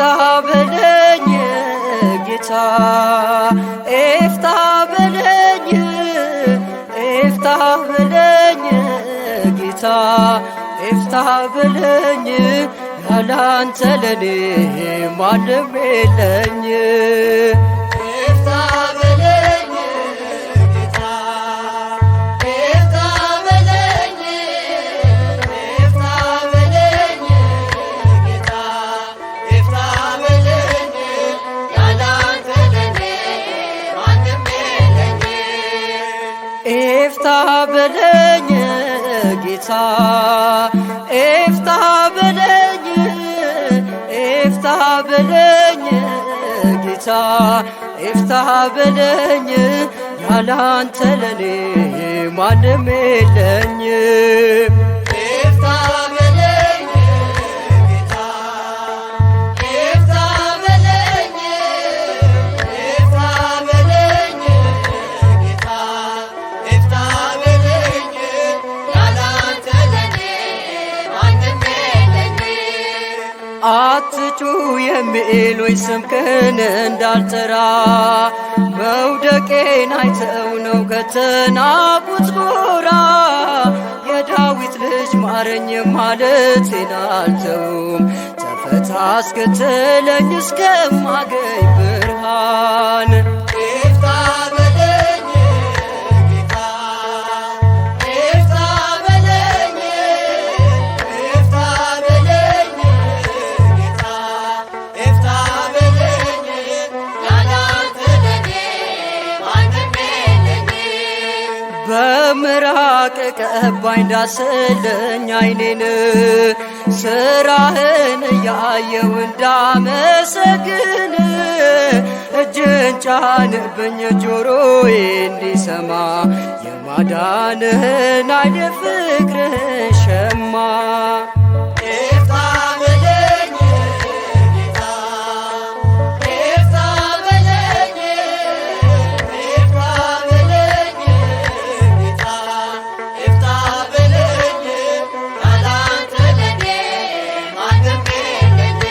ኤፍታህ በለኝ ጌታ ኤፍታህ በለኝ ኤፍታህ በለኝ ጌታ ኤፍታህ በለኝ ያላንተ ለኔ ማንም የለኝ። ኤፍታህ በለኝ ጌታ ኤፍታህ በለኝ ኤፍታህ በለኝ ጌታ ኤፍታህ በለኝ ያላንተ ለኔ ማንም የለኝ። ኤፍታህ በለኝ ጌታ ኤፍታህ በለኝ ኤፍታህ በለኝ ጌታ ኤፍታህ በለኝ ያላንተ ለኔ ማንም የለኝ። ኤፍታህ በለኝ ጌታ ኤፍታህ በለኝ ኤፍታህ በለኝ ጌታ ኤፍታህ በለኝ ያላንተ ለኔ ማንም የለኝ። አትጩ የሚሉኝ ስምህን እንዳልጠራ መውደቄን አይተው ነው ከተናቁት ጎራ። የዳዊት ልጅ ማረኝ ማለቴን አልተውም ተፈታ አስከተለኝ እስከማገኝ ብርሃን። ኤፍታህ በለኝ ጌታ ኤፍታህ በለኝ ኤፍታህ በለኝ ጌታ ኤፍታህ በለኝ ያላንተ ለኔ ማንም የለኝ። በምራቅ ቀባኝ ዳሰለኝ ዓይኔን ስራህን እያየው እንዳመሰግን እጅን ጫንብኝ ጆሮዬ እንዲሰማ የማዳንህን ኃይል ፍቅርህን ሸማ። ኤፍታህ በለኝ ጌታ ኤፍታህ በለኝ ኤፍታህ በለኝ ጌታ ኤፍታህ በለኝ ያላንተ ለኔ ማንም የለኝ።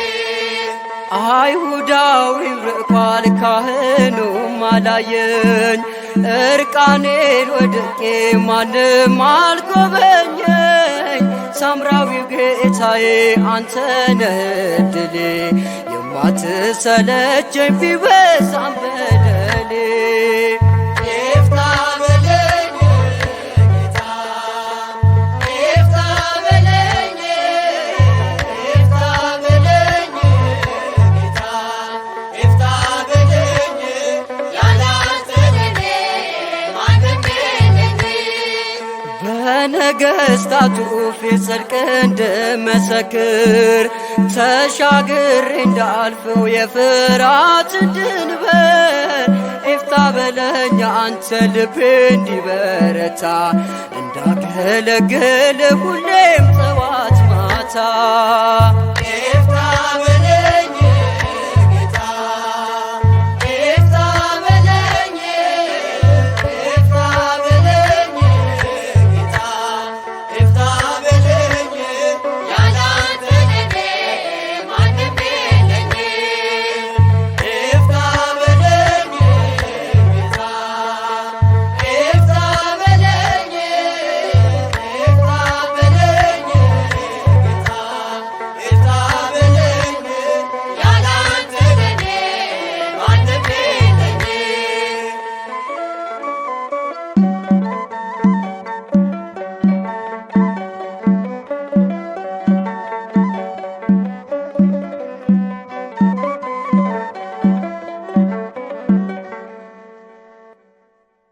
አይሁዳዊው ርቋል ካህኑም አላየኝ እርቃኔን ወድቄ ማንም አልጎበኘኝ። ሳምራዊው ጌታዬ አንተ ነህ ዕድሌ የማትሰለቸኝ ቢበዛም በደሌ። ኤፍታህ በለኝ ጌታ ኤፍታህ በለኝ ኤፍታህ በለኝ ጌታ ኤፍታህ በለኝ ያላንተ ለኔ ማንም የለኝ። በነገሥታቱ ፊት ጽድቅ እንድመሰክር ተሻግሬ እንዳልፈው የፍርሃትን ድንበር። ኤፍታህ በለኝ አንተ ልቤ እንዲበረታ እንዳገለግል ሁሌም ጠዋት ማታ።